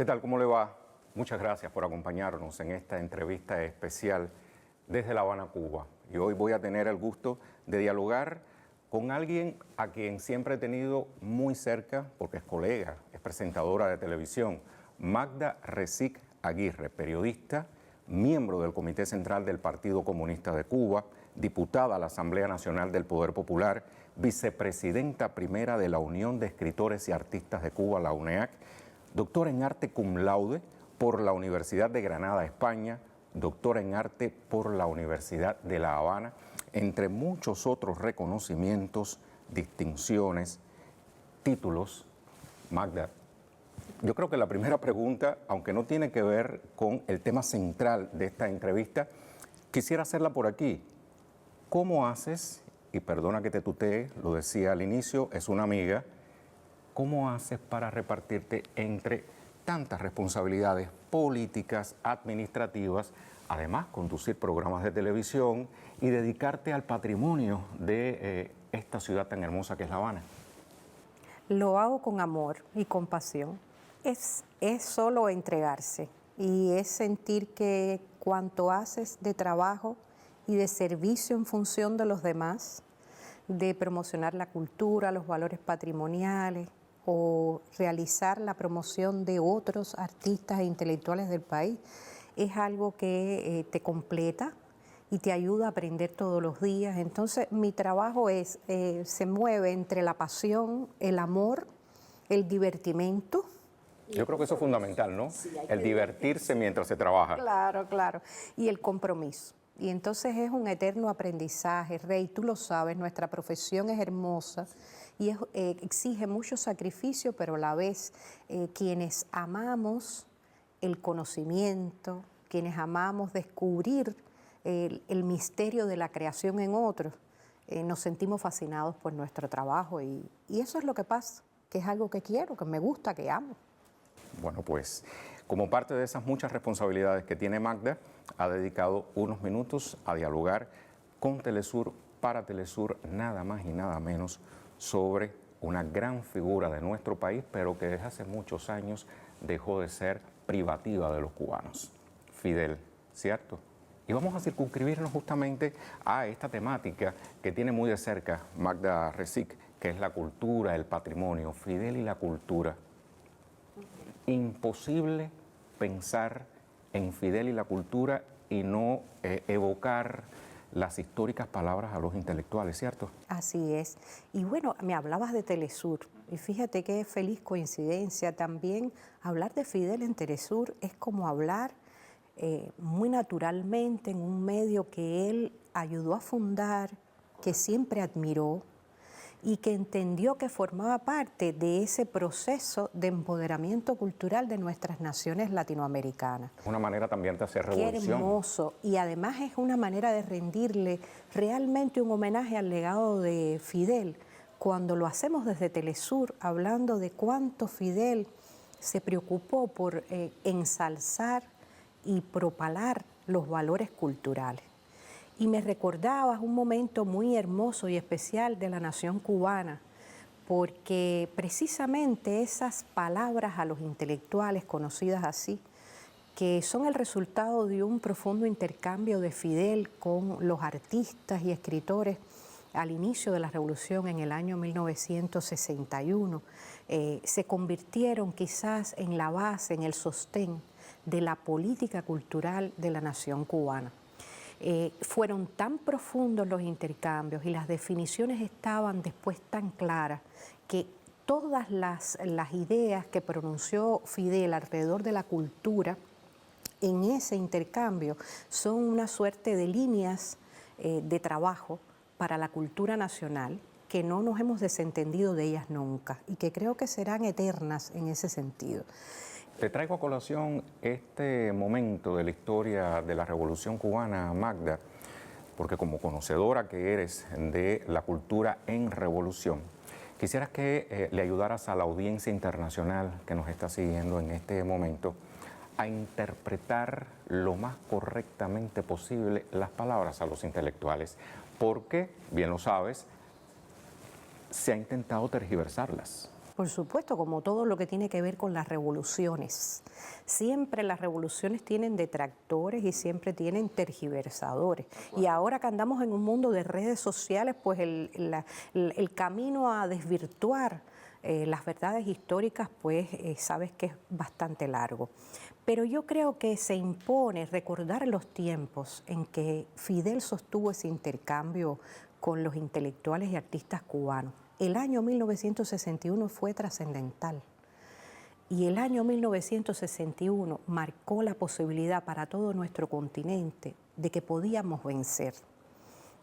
¿Qué tal? ¿Cómo le va? Muchas gracias por acompañarnos en esta entrevista especial desde La Habana, Cuba. Y hoy voy a tener el gusto de dialogar con alguien a quien siempre he tenido muy cerca, porque es colega, es presentadora de televisión, Magda Recic Aguirre, periodista, miembro del Comité Central del Partido Comunista de Cuba, diputada a la Asamblea Nacional del Poder Popular, vicepresidenta primera de la Unión de Escritores y Artistas de Cuba, la UNEAC, doctora en arte cum laude por la Universidad de Granada, España, doctora en arte por la Universidad de La Habana, entre muchos otros reconocimientos, distinciones, títulos. Magda, yo creo que la primera pregunta, aunque no tiene que ver con el tema central de esta entrevista, quisiera hacerla por aquí. ¿Cómo haces, y perdona que te tutee, lo decía al inicio, es una amiga, cómo haces para repartirte entre tantas responsabilidades políticas, administrativas, además conducir programas de televisión y dedicarte al patrimonio de esta ciudad tan hermosa que es La Habana? Lo hago con amor y compasión. Es solo entregarse y es sentir que cuanto haces de trabajo y de servicio en función de los demás, de promocionar la cultura, los valores patrimoniales o realizar la promoción de otros artistas e intelectuales del país, es algo que te completa y te ayuda a aprender todos los días. Entonces mi trabajo se mueve entre la pasión, el amor, el divertimento. Yo creo que eso es fundamental, ¿no? El divertirse mientras se trabaja. Claro, claro. Y el compromiso. Y entonces es un eterno aprendizaje. Rey, tú lo sabes, nuestra profesión es hermosa y exige mucho sacrificio, pero a la vez quienes amamos el conocimiento, quienes amamos descubrir el misterio de la creación en otros, nos sentimos fascinados por nuestro trabajo y eso es lo que pasa, que es algo que quiero, que me gusta, que amo. Bueno, pues como parte de esas muchas responsabilidades que tiene Magda, ha dedicado unos minutos a dialogar con Telesur, para Telesur, nada más y nada menos, sobre una gran figura de nuestro país, pero que desde hace muchos años dejó de ser privativa de los cubanos, Fidel, ¿cierto? Y vamos a circunscribirnos justamente a esta temática que tiene muy de cerca Magda Recic, que es la cultura, el patrimonio, Fidel y la cultura. Imposible pensar en Fidel y la cultura y no evocar las históricas palabras a los intelectuales, ¿cierto? Así es. Y bueno, me hablabas de Telesur y fíjate qué feliz coincidencia. También hablar de Fidel en Telesur es como hablar muy naturalmente en un medio que él ayudó a fundar, que siempre admiró y que entendió que formaba parte de ese proceso de empoderamiento cultural de nuestras naciones latinoamericanas. Una manera también de hacer revolución. Qué hermoso. Y además es una manera de rendirle realmente un homenaje al legado de Fidel. Cuando lo hacemos desde Telesur, hablando de cuánto Fidel se preocupó por ensalzar y propalar los valores culturales. Y me recordabas un momento muy hermoso y especial de la nación cubana, porque precisamente esas palabras a los intelectuales, conocidas así, que son el resultado de un profundo intercambio de Fidel con los artistas y escritores al inicio de la revolución en el año 1961, se convirtieron quizás en la base, en el sostén de la política cultural de la nación cubana. Fueron tan profundos los intercambios y las definiciones estaban después tan claras que todas las ideas que pronunció Fidel alrededor de la cultura en ese intercambio son una suerte de líneas de trabajo para la cultura nacional que no nos hemos desentendido de ellas nunca y que creo que serán eternas en ese sentido. Te traigo a colación este momento de la historia de la Revolución Cubana, Magda, porque como conocedora que eres de la cultura en revolución, quisieras que le ayudaras a la audiencia internacional que nos está siguiendo en este momento a interpretar lo más correctamente posible las palabras a los intelectuales, porque, bien lo sabes, se ha intentado tergiversarlas. Por supuesto, como todo lo que tiene que ver con las revoluciones. Siempre las revoluciones tienen detractores y siempre tienen tergiversadores. Y ahora que andamos en un mundo de redes sociales, pues el camino a desvirtuar las verdades históricas, pues sabes que es bastante largo. Pero yo creo que se impone recordar los tiempos en que Fidel sostuvo ese intercambio con los intelectuales y artistas cubanos. El año 1961 fue trascendental y el año 1961 marcó la posibilidad para todo nuestro continente de que podíamos vencer,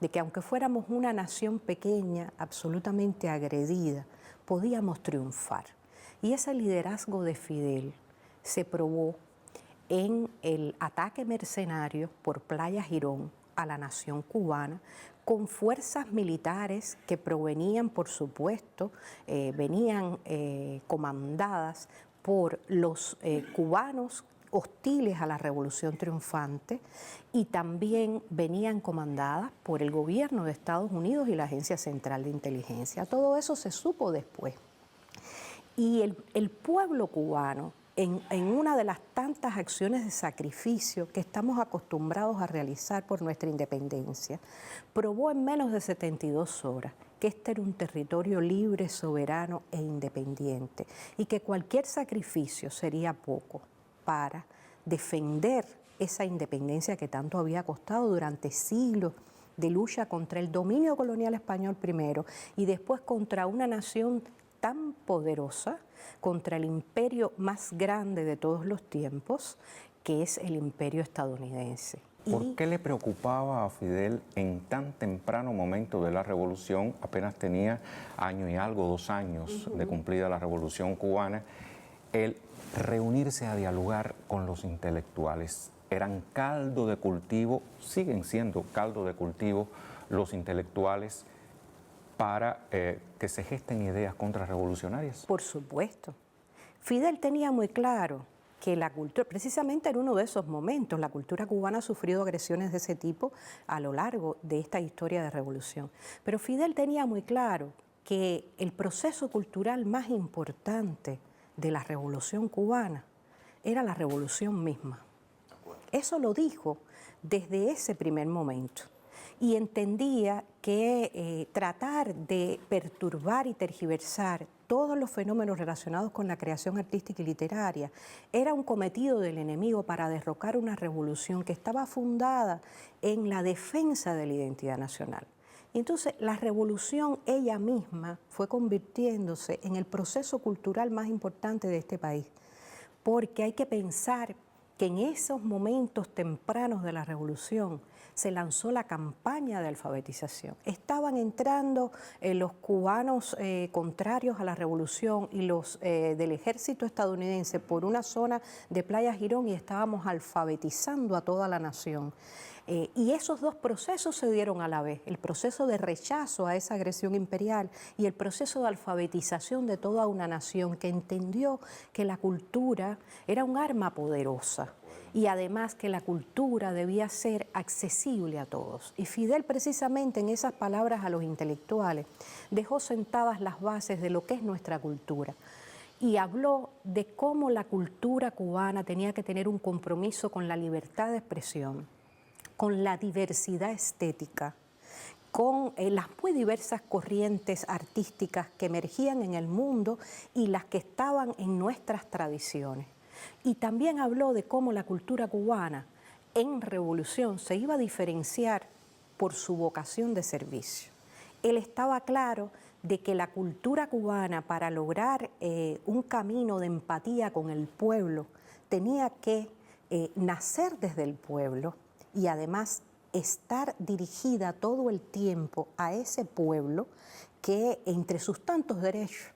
de que aunque fuéramos una nación pequeña, absolutamente agredida, podíamos triunfar. Y ese liderazgo de Fidel se probó en el ataque mercenario por Playa Girón a la nación cubana, con fuerzas militares que provenían, por supuesto, venían comandadas por los cubanos hostiles a la Revolución Triunfante y también venían comandadas por el gobierno de Estados Unidos y la Agencia Central de Inteligencia. Todo eso se supo después. Y el pueblo cubano, en una de las tantas acciones de sacrificio que estamos acostumbrados a realizar por nuestra independencia, probó en menos de 72 horas que este era un territorio libre, soberano e independiente y que cualquier sacrificio sería poco para defender esa independencia que tanto había costado durante siglos de lucha contra el dominio colonial español primero y después contra una nación tan poderosa, contra el imperio más grande de todos los tiempos, que es el imperio estadounidense. ¿Por qué le preocupaba a Fidel en tan temprano momento de la revolución? Apenas tenía año y algo, 2 años de cumplida la revolución cubana, el reunirse a dialogar con los intelectuales. Eran caldo de cultivo, siguen siendo caldo de cultivo los intelectuales para que se gesten ideas contrarrevolucionarias. Por supuesto. Fidel tenía muy claro que la cultura, precisamente en uno de esos momentos, la cultura cubana ha sufrido agresiones de ese tipo a lo largo de esta historia de revolución. Pero Fidel tenía muy claro que el proceso cultural más importante de la revolución cubana era la revolución misma. Eso lo dijo desde ese primer momento. Y entendía que tratar de perturbar y tergiversar todos los fenómenos relacionados con la creación artística y literaria era un cometido del enemigo para derrocar una revolución que estaba fundada en la defensa de la identidad nacional. Y entonces la revolución ella misma fue convirtiéndose en el proceso cultural más importante de este país, porque hay que pensar que en esos momentos tempranos de la revolución se lanzó la campaña de alfabetización. Estaban entrando los cubanos contrarios a la revolución y los del ejército estadounidense por una zona de Playa Girón y estábamos alfabetizando a toda la nación. Y esos dos procesos se dieron a la vez, el proceso de rechazo a esa agresión imperial y el proceso de alfabetización de toda una nación que entendió que la cultura era un arma poderosa y además que la cultura debía ser accesible a todos. Y Fidel precisamente en esas palabras a los intelectuales dejó sentadas las bases de lo que es nuestra cultura. Y habló de cómo la cultura cubana tenía que tener un compromiso con la libertad de expresión, con la diversidad estética, con las muy diversas corrientes artísticas que emergían en el mundo y las que estaban en nuestras tradiciones. Y también habló de cómo la cultura cubana en revolución se iba a diferenciar por su vocación de servicio. Él estaba claro de que la cultura cubana, para lograr un camino de empatía con el pueblo, tenía que nacer desde el pueblo y además estar dirigida todo el tiempo a ese pueblo que entre sus tantos derechos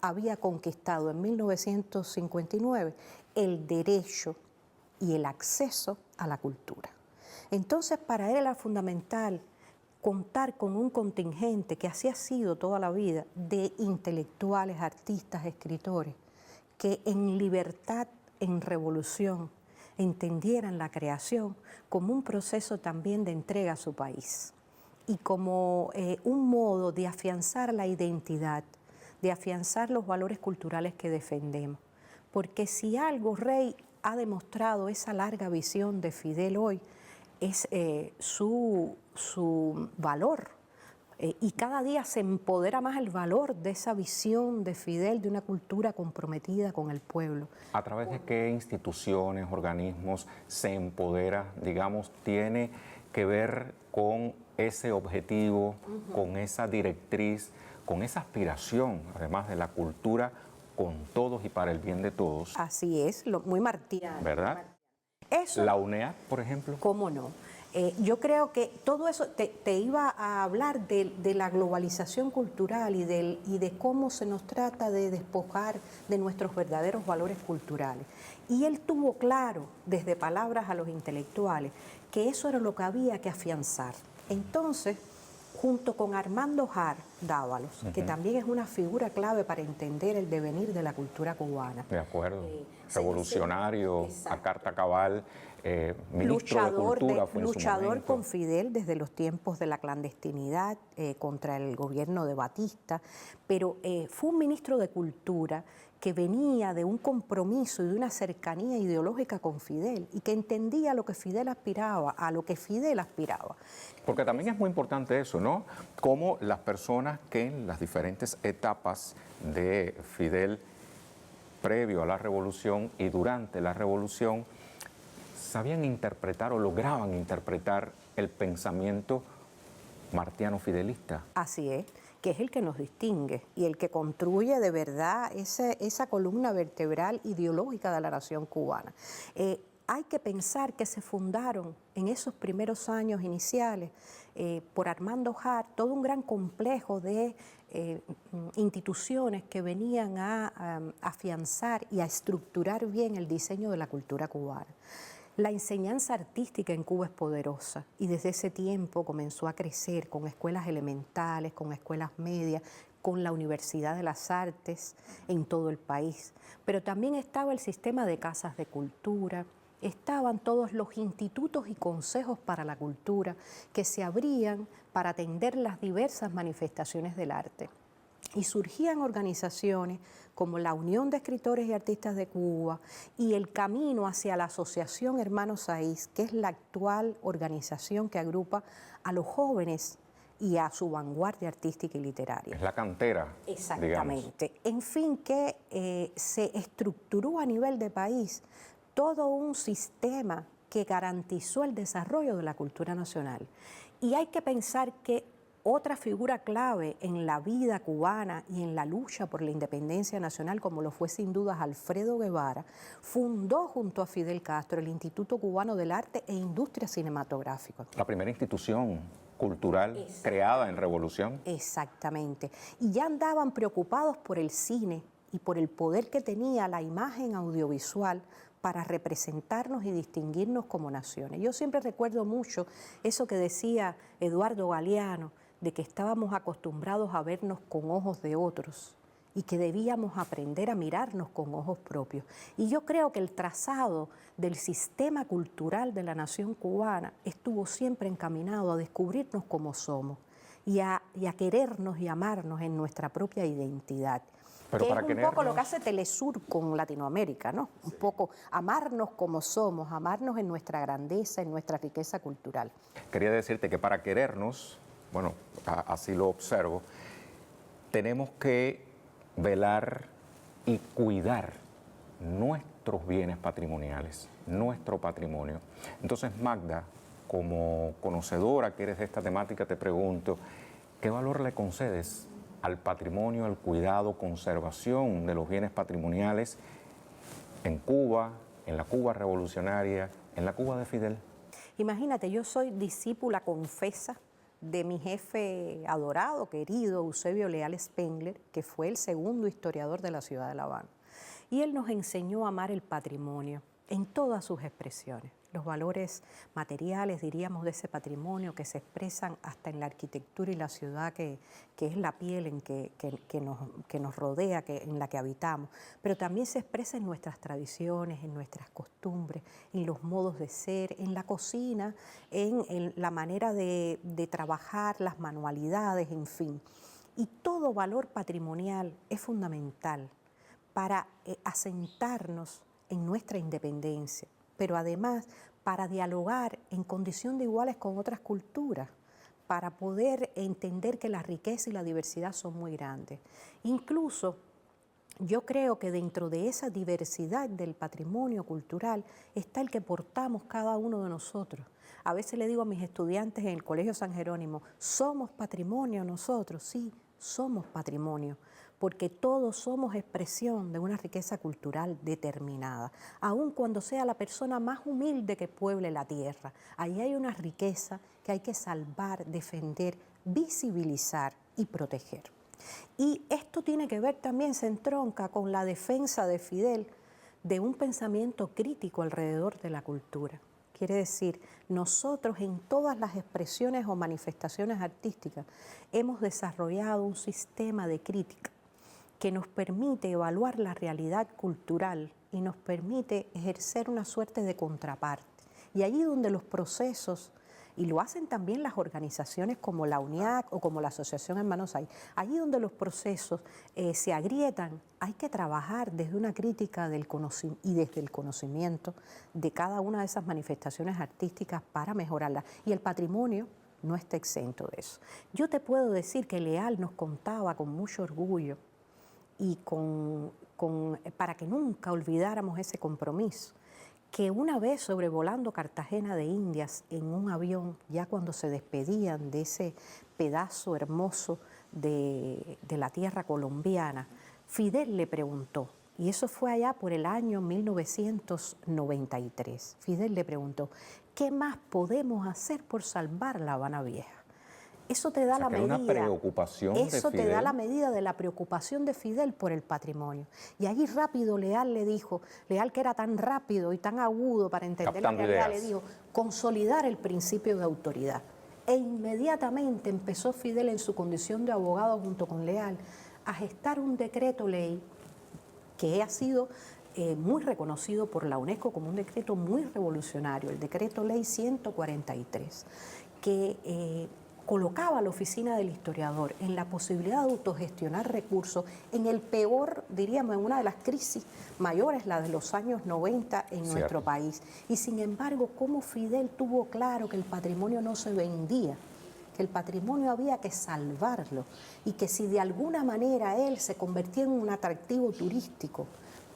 había conquistado en 1959 el derecho y el acceso a la cultura. Entonces para él era fundamental contar con un contingente que así ha sido toda la vida de intelectuales, artistas, escritores, que en libertad, en revolución, entendieran la creación como un proceso también de entrega a su país y como un modo de afianzar la identidad de afianzar los valores culturales que defendemos. Porque si algo Rey ha demostrado esa larga visión de Fidel hoy, es su valor. Y cada día se empodera más el valor de esa visión de Fidel, de una cultura comprometida con el pueblo. ¿A través de qué instituciones, organismos se empodera, digamos, tiene que ver con ese objetivo, con esa directriz, con esa aspiración, además de la cultura, con todos y para el bien de todos? Así es, muy martiano. ¿Verdad? Eso, La UNEA, por ejemplo. ¿cómo no? Yo creo que todo eso, te iba a hablar de la globalización cultural y de cómo se nos trata de despojar de nuestros verdaderos valores culturales. Y él tuvo claro, desde palabras a los intelectuales, que eso era lo que había que afianzar. Entonces, junto con Armando Jar Dávalos, que también es una figura clave para entender el devenir de la cultura cubana. De acuerdo. Revolucionario, a carta cabal, ministro de Cultura fue en su luchador momento. con Fidel desde los tiempos de la clandestinidad contra el gobierno de Batista, pero fue un ministro de Cultura que venía de un compromiso y de una cercanía ideológica con Fidel y que entendía lo que Fidel aspiraba, a lo que Fidel aspiraba. Porque también es muy importante eso, ¿no? Cómo las personas que en las diferentes etapas de Fidel, previo a la revolución y durante la revolución, sabían interpretar o lograban interpretar el pensamiento martiano fidelista. Así es, que es el que nos distingue y el que construye de verdad esa columna vertebral ideológica de la nación cubana. Hay que pensar que se fundaron en esos primeros años iniciales por Armando Jar todo un gran complejo de instituciones que venían a afianzar y a estructurar bien el diseño de la cultura cubana. La enseñanza artística en Cuba es poderosa y desde ese tiempo comenzó a crecer con escuelas elementales, con escuelas medias, con la Universidad de las Artes en todo el país. Pero también estaba el sistema de casas de cultura, estaban todos los institutos y consejos para la cultura que se abrían para atender las diversas manifestaciones del arte. Y surgían organizaciones como la Unión de Escritores y Artistas de Cuba y el Camino hacia la Asociación Hermanos Saiz, que es la actual organización que agrupa a los jóvenes y a su vanguardia artística y literaria. Es la cantera, exactamente. Digamos. En fin, que se estructuró a nivel de país todo un sistema que garantizó el desarrollo de la cultura nacional. Y hay que pensar que otra figura clave en la vida cubana y en la lucha por la independencia nacional, como lo fue sin dudas Alfredo Guevara, fundó junto a Fidel Castro el Instituto Cubano del Arte e Industria Cinematográfica. La primera institución cultural creada en revolución. Exactamente. Y ya andaban preocupados por el cine y por el poder que tenía la imagen audiovisual para representarnos y distinguirnos como naciones. Yo siempre recuerdo mucho eso que decía Eduardo Galeano, de que estábamos acostumbrados a vernos con ojos de otros y que debíamos aprender a mirarnos con ojos propios. Y yo creo que el trazado del sistema cultural de la nación cubana estuvo siempre encaminado a descubrirnos como somos y a querernos y amarnos en nuestra propia identidad. Pero que para es un poco lo que hace Telesur con Latinoamérica, ¿no? Un poco amarnos como somos, amarnos en nuestra grandeza, en nuestra riqueza cultural. Quería decirte que para querernos, bueno, así lo observo, tenemos que velar y cuidar nuestros bienes patrimoniales, nuestro patrimonio. Entonces, Magda, como conocedora que eres de esta temática, te pregunto, ¿qué valor le concedes al patrimonio, al cuidado, conservación de los bienes patrimoniales en Cuba, en la Cuba revolucionaria, en la Cuba de Fidel? Imagínate, yo soy discípula confesa de mi jefe adorado, querido, Eusebio Leal Spengler, que fue el segundo historiador de la ciudad de La Habana. Y él nos enseñó a amar el patrimonio en todas sus expresiones. Los valores materiales, diríamos, de ese patrimonio que se expresan hasta en la arquitectura y la ciudad que es la piel en que nos rodea, en la que habitamos, pero también se expresa en nuestras tradiciones, en nuestras costumbres, en los modos de ser, en la cocina, en la manera de trabajar, las manualidades, en fin. Y todo valor patrimonial es fundamental para asentarnos en nuestra independencia, pero además para dialogar en condición de iguales con otras culturas, para poder entender que la riqueza y la diversidad son muy grandes. Incluso yo creo que dentro de esa diversidad del patrimonio cultural está el que portamos cada uno de nosotros. A veces le digo a mis estudiantes en el Colegio San Jerónimo, ¿somos patrimonio nosotros? Sí, somos patrimonio, porque todos somos expresión de una riqueza cultural determinada, aun cuando sea la persona más humilde que pueble la tierra. Ahí hay una riqueza que hay que salvar, defender, visibilizar y proteger. Y esto tiene que ver también, se entronca con la defensa de Fidel de un pensamiento crítico alrededor de la cultura. Quiere decir, nosotros en todas las expresiones o manifestaciones artísticas hemos desarrollado un sistema de crítica que nos permite evaluar la realidad cultural y nos permite ejercer una suerte de contraparte. Y allí donde los procesos, y lo hacen también las organizaciones como la UNIAC o como la Asociación Hermanos Hay, allí donde los procesos se agrietan, hay que trabajar desde una crítica y desde el conocimiento de cada una de esas manifestaciones artísticas para mejorarlas. Y el patrimonio no está exento de eso. Yo te puedo decir que Leal nos contaba con mucho orgullo y para que nunca olvidáramos ese compromiso, que una vez sobrevolando Cartagena de Indias en un avión, ya cuando se despedían de ese pedazo hermoso de la tierra colombiana, Fidel le preguntó, y eso fue allá por el año 1993, Fidel le preguntó, ¿qué más podemos hacer por salvar La Habana Vieja? Eso te da la medida. Una preocupación de Eso te Fidel. da la medida de la preocupación de Fidel por el patrimonio. Y allí rápido Leal le dijo, Leal que era tan rápido y tan agudo para entender la realidad, le dijo, consolidar el principio de autoridad. E inmediatamente empezó Fidel en su condición de abogado junto con Leal a gestar un decreto ley que ha sido muy reconocido por la UNESCO como un decreto muy revolucionario, el decreto ley 143, que colocaba a la oficina del historiador en la posibilidad de autogestionar recursos en el peor, diríamos, en una de las crisis mayores, la de los años 90 en nuestro país. Y sin embargo, cómo Fidel tuvo claro que el patrimonio no se vendía, que el patrimonio había que salvarlo y que si de alguna manera él se convertía en un atractivo turístico,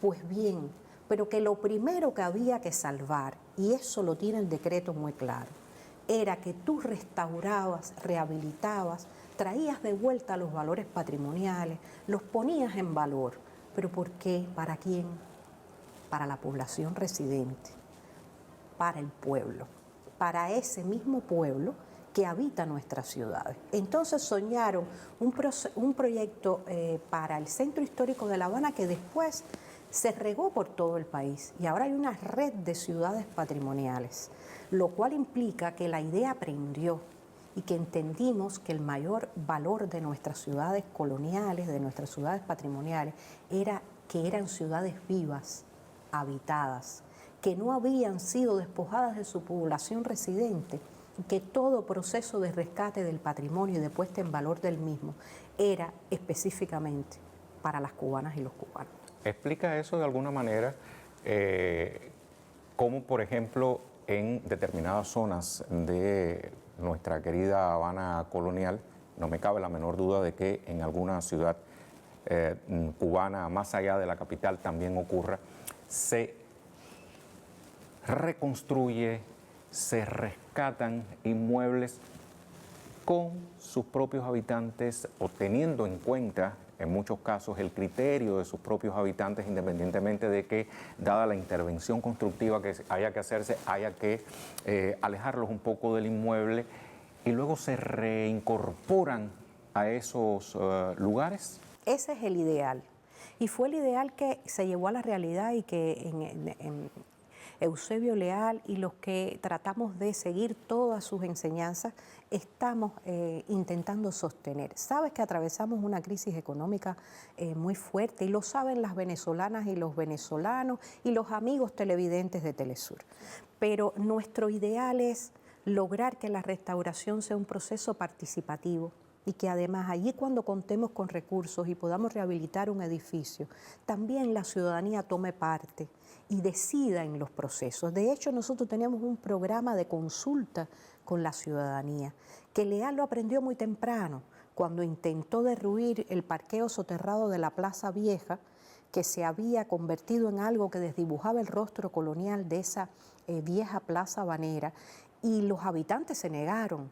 pues bien, pero que lo primero que había que salvar, y eso lo tiene el decreto muy claro, era que tú restaurabas, rehabilitabas, traías de vuelta los valores patrimoniales, los ponías en valor. ¿Pero por qué? ¿Para quién? Para la población residente, para el pueblo, para ese mismo pueblo que habita nuestras ciudades. Entonces soñaron un proyecto para el Centro Histórico de La Habana que después se regó por todo el país y ahora hay una red de ciudades patrimoniales, lo cual implica que la idea aprendió y que entendimos que el mayor valor de nuestras ciudades coloniales, de nuestras ciudades patrimoniales, era que eran ciudades vivas, habitadas, que no habían sido despojadas de su población residente, que todo proceso de rescate del patrimonio y de puesta en valor del mismo era específicamente para las cubanas y los cubanos. Explica eso de alguna manera, cómo por ejemplo en determinadas zonas de nuestra querida Habana colonial, no me cabe la menor duda de que en alguna ciudad cubana más allá de la capital también ocurra, se reconstruye, se rescatan inmuebles con sus propios habitantes o teniendo en cuenta en muchos casos el criterio de sus propios habitantes, independientemente de que, dada la intervención constructiva que haya que hacerse, haya que alejarlos un poco del inmueble y luego se reincorporan a esos lugares. Ese es el ideal. Y fue el ideal que se llevó a la realidad y que en Eusebio Leal y los que tratamos de seguir todas sus enseñanzas estamos intentando sostener. Sabes que atravesamos una crisis económica muy fuerte y lo saben las venezolanas y los venezolanos y los amigos televidentes de Telesur. Pero nuestro ideal es lograr que la restauración sea un proceso participativo y que además allí cuando contemos con recursos y podamos rehabilitar un edificio, también la ciudadanía tome parte y decida en los procesos. De hecho, nosotros teníamos un programa de consulta con la ciudadanía, que Leal lo aprendió muy temprano, cuando intentó derruir el parqueo soterrado de la Plaza Vieja, que se había convertido en algo que desdibujaba el rostro colonial de esa vieja plaza habanera, y los habitantes se negaron.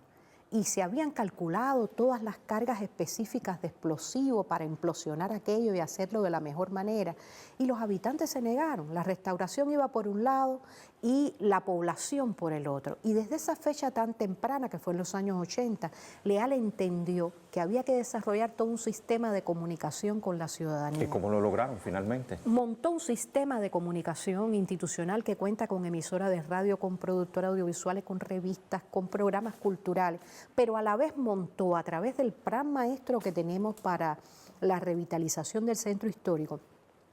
Y se habían calculado todas las cargas específicas de explosivo para implosionar aquello y hacerlo de la mejor manera. Y los habitantes se negaron. La restauración iba por un lado y la población por el otro. Y desde esa fecha tan temprana, que fue en los años 80, Leal entendió que había que desarrollar todo un sistema de comunicación con la ciudadanía. ¿Y cómo lo lograron finalmente? Montó un sistema de comunicación institucional que cuenta con emisora de radio, con productora audiovisuales, con revistas, con programas culturales, pero a la vez montó a través del plan maestro que tenemos para la revitalización del centro histórico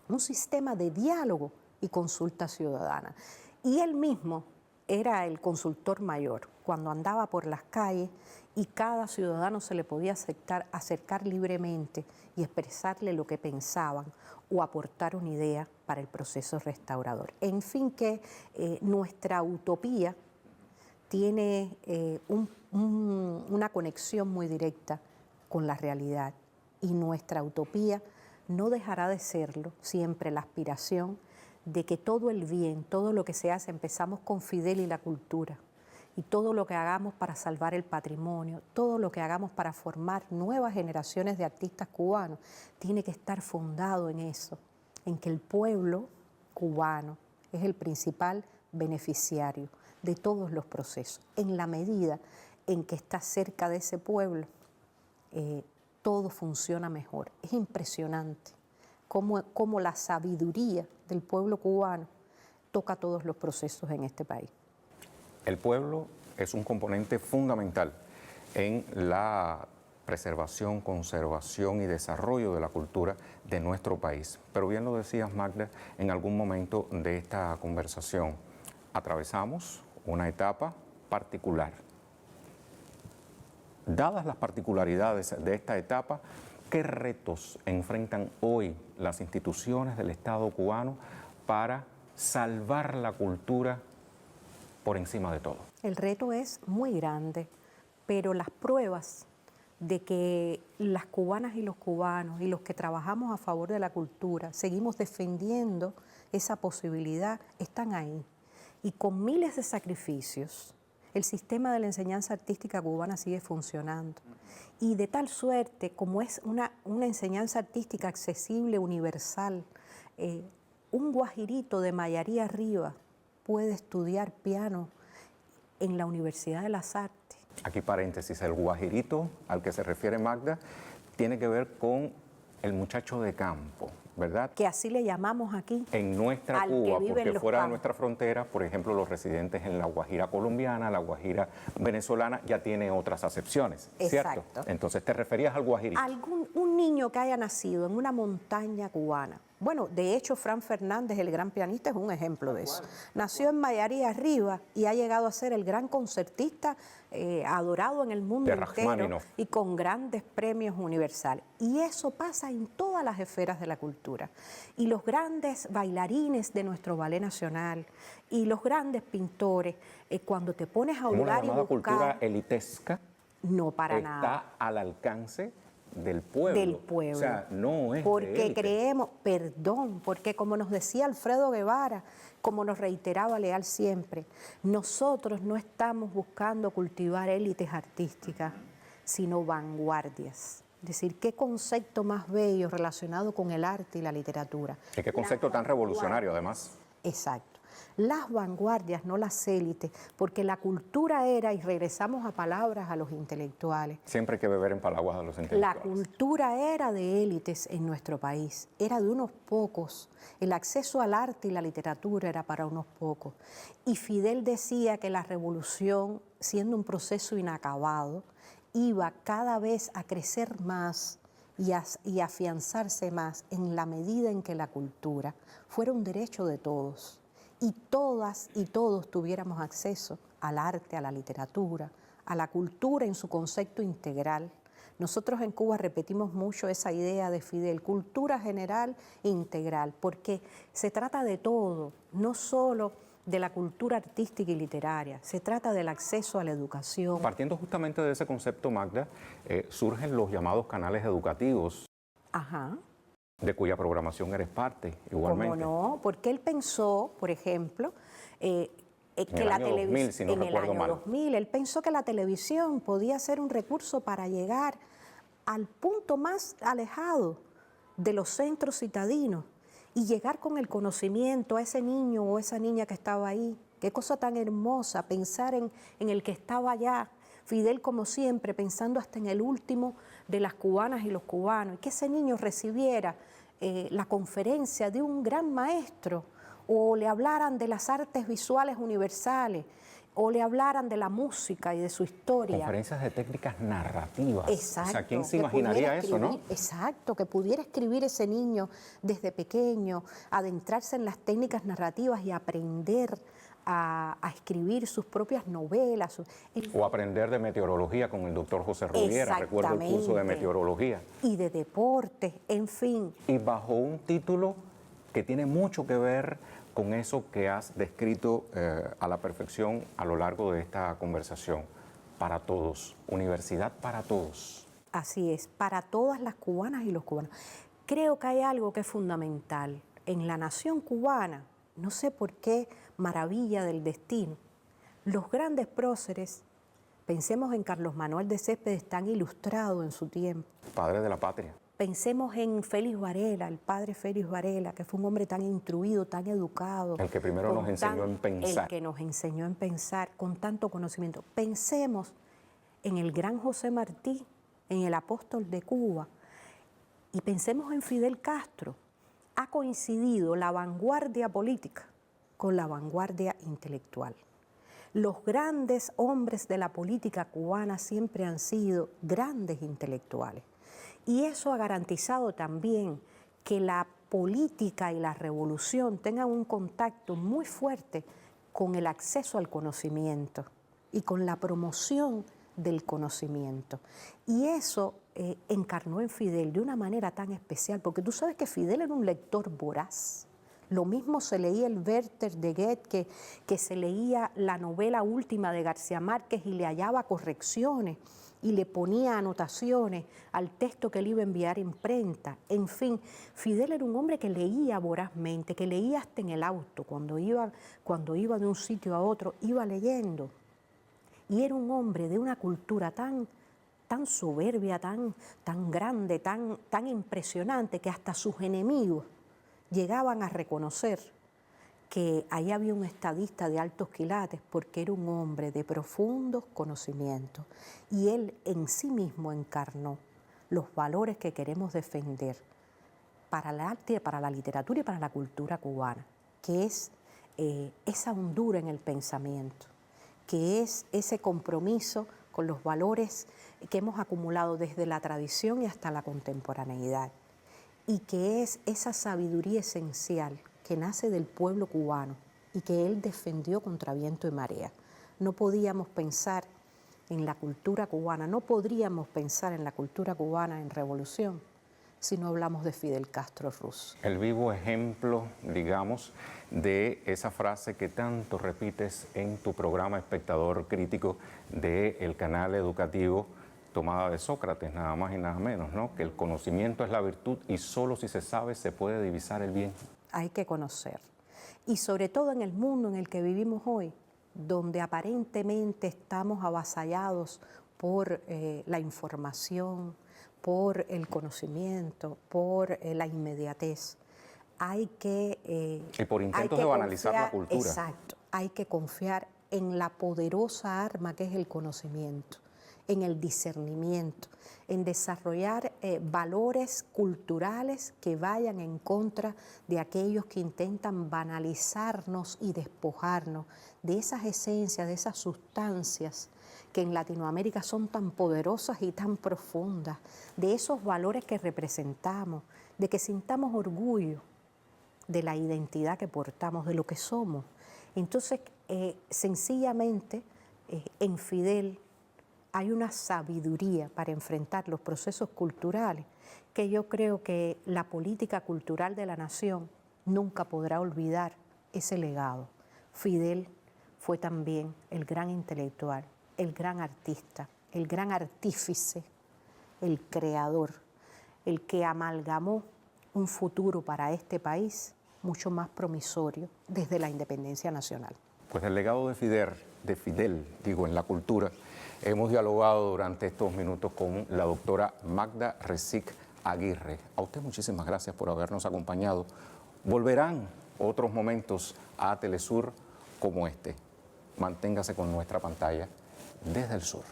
un sistema de diálogo y consulta ciudadana. Y él mismo era el consultor mayor cuando andaba por las calles y cada ciudadano se le podía acercar libremente y expresarle lo que pensaban o aportar una idea para el proceso restaurador. En fin, que nuestra utopía tiene una conexión muy directa con la realidad y nuestra utopía no dejará de serlo siempre la aspiración de que todo el bien, todo lo que se hace, empezamos con Fidel y la cultura, y todo lo que hagamos para salvar el patrimonio, todo lo que hagamos para formar nuevas generaciones de artistas cubanos, tiene que estar fundado en eso, en que el pueblo cubano es el principal beneficiario de todos los procesos. En la medida en que está cerca de ese pueblo, todo funciona mejor. Es impresionante cómo la sabiduría del pueblo cubano toca todos los procesos en este país. El pueblo es un componente fundamental en la preservación, conservación y desarrollo de la cultura de nuestro país. Pero bien lo decías, Magda, en algún momento de esta conversación, atravesamos una etapa particular. Dadas las particularidades de esta etapa, ¿qué retos enfrentan hoy las instituciones del Estado cubano para salvar la cultura por encima de todo? El reto es muy grande, pero las pruebas de que las cubanas y los cubanos y los que trabajamos a favor de la cultura seguimos defendiendo esa posibilidad están ahí. Y con miles de sacrificios, el sistema de la enseñanza artística cubana sigue funcionando. Y de tal suerte, como es una enseñanza artística accesible, universal, un guajirito de Mayarí arriba puede estudiar piano en la Universidad de las Artes. Aquí paréntesis, el guajirito al que se refiere Magda tiene que ver con el muchacho de campo, ¿verdad? Que así le llamamos aquí. En nuestra Cuba, porque fuera de nuestra frontera, por ejemplo, los residentes en la Guajira colombiana, la Guajira venezolana, ya tiene otras acepciones, ¿cierto? Exacto. Entonces, ¿te referías al guajirito? Un niño que haya nacido en una montaña cubana. Bueno, de hecho, Fran Fernández, el gran pianista, es un ejemplo de eso. Nació en Mayarí arriba y ha llegado a ser el gran concertista adorado en el mundo entero y con grandes premios universales. Y eso pasa en todas las esferas de la cultura. Y los grandes bailarines de nuestro ballet nacional y los grandes pintores, cuando te pones a hurgar y buscar... cultura elitesca no, para nada. Está al alcance del pueblo. Del pueblo. O sea, no es porque creemos, porque como nos decía Alfredo Guevara, como nos reiteraba Leal siempre, nosotros no estamos buscando cultivar élites artísticas, sino vanguardias. Es decir, qué concepto más bello relacionado con el arte y la literatura. Y qué concepto tan revolucionario, además. Exacto. Las vanguardias, no las élites, porque la cultura era, y regresamos a palabras a los intelectuales. Siempre hay que beber en palabras a los intelectuales. La cultura era de élites en nuestro país, era de unos pocos. El acceso al arte y la literatura era para unos pocos. Y Fidel decía que la revolución, siendo un proceso inacabado, iba cada vez a crecer más y afianzarse más en la medida en que la cultura fuera un derecho de todos. Y todas y todos tuviéramos acceso al arte, a la literatura, a la cultura en su concepto integral. Nosotros en Cuba repetimos mucho esa idea de Fidel, cultura general e integral, porque se trata de todo, no solo de la cultura artística y literaria, se trata del acceso a la educación. Partiendo justamente de ese concepto, Magda, surgen los llamados canales educativos, Ajá. de cuya programación eres parte, igualmente. ¿Cómo no? Porque él pensó, por ejemplo, que el la año 2000, si no en el recuerdo año mal. 2000, él pensó que la televisión podía ser un recurso para llegar al punto más alejado de los centros citadinos y llegar con el conocimiento a ese niño o esa niña que estaba ahí. Qué cosa tan hermosa pensar en el que estaba allá. Fidel, como siempre, pensando hasta en el último de las cubanas y los cubanos, y que ese niño recibiera la conferencia de un gran maestro, o le hablaran de las artes visuales universales, o le hablaran de la música y de su historia. Conferencias de técnicas narrativas. Exacto. O sea, ¿quién se que imaginaría pudiera eso, no? escribir, exacto, que pudiera escribir ese niño desde pequeño, adentrarse en las técnicas narrativas y aprender a escribir sus propias novelas. O aprender de meteorología con el doctor José Rubiera, recuerdo el curso de Exactamente. meteorología. Y de deportes, en fin. Y bajo un título que tiene mucho que ver con eso que has descrito a la perfección a lo largo de esta conversación. Para todos, universidad para todos. Así es, para todas las cubanas y los cubanos. Creo que hay algo que es fundamental. En la nación cubana, no sé por qué maravilla del destino, los grandes próceres, pensemos en Carlos Manuel de Céspedes, tan ilustrado en su tiempo. Padre de la patria. Pensemos en Félix Varela, el padre Félix Varela, que fue un hombre tan instruido, tan educado. El que primero nos enseñó en pensar. El que nos enseñó en pensar con tanto conocimiento. Pensemos en el gran José Martí, en el apóstol de Cuba, y pensemos en Fidel Castro. Ha coincidido la vanguardia política con la vanguardia intelectual. Los grandes hombres de la política cubana siempre han sido grandes intelectuales. Y eso ha garantizado también que la política y la revolución tengan un contacto muy fuerte con el acceso al conocimiento y con la promoción del conocimiento. Y eso encarnó en Fidel de una manera tan especial, porque tú sabes que Fidel era un lector voraz. Lo mismo se leía el Werther de Goethe, que se leía la novela última de García Márquez y le hallaba correcciones y le ponía anotaciones al texto que él iba a enviar a imprenta. En fin, Fidel era un hombre que leía vorazmente, que leía hasta en el auto, cuando iba de un sitio a otro, iba leyendo. Y era un hombre de una cultura tan soberbia, tan grande, tan impresionante, que hasta sus enemigos llegaban a reconocer que ahí había un estadista de altos quilates, porque era un hombre de profundos conocimientos. Y él en sí mismo encarnó los valores que queremos defender para el arte, para la literatura y para la cultura cubana, que es esa hondura en el pensamiento, que es ese compromiso con los valores que hemos acumulado desde la tradición y hasta la contemporaneidad, y que es esa sabiduría esencial que nace del pueblo cubano y que él defendió contra viento y marea. No podíamos pensar en la cultura cubana, no podríamos pensar en la cultura cubana en revolución si no hablamos de Fidel Castro Ruz. El vivo ejemplo, digamos, de esa frase que tanto repites en tu programa Espectador Crítico del canal educativo, tomada de Sócrates, nada más y nada menos, ¿no? Que el conocimiento es la virtud y solo si se sabe se puede divisar el bien. Hay que conocer. Y sobre todo en el mundo en el que vivimos hoy, donde aparentemente estamos avasallados por la información, por el conocimiento, por la inmediatez. Hay que... y por intentos de banalizar la cultura. Exacto. Hay que confiar en la poderosa arma que es el conocimiento, en el discernimiento, en desarrollar valores culturales que vayan en contra de aquellos que intentan banalizarnos y despojarnos de esas esencias, de esas sustancias que en Latinoamérica son tan poderosas y tan profundas, de esos valores que representamos, de que sintamos orgullo de la identidad que portamos, de lo que somos. Entonces, sencillamente, en Fidel hay una sabiduría para enfrentar los procesos culturales que yo creo que la política cultural de la nación nunca podrá olvidar ese legado. Fidel fue también el gran intelectual, el gran artista, el gran artífice, el creador, el que amalgamó un futuro para este país mucho más promisorio desde la independencia nacional. Pues el legado de Fidel, en la cultura, hemos dialogado durante estos minutos con la doctora Magda Resic Aguirre. A usted muchísimas gracias por habernos acompañado. Volverán otros momentos a Telesur como este. Manténgase con nuestra pantalla desde el sur.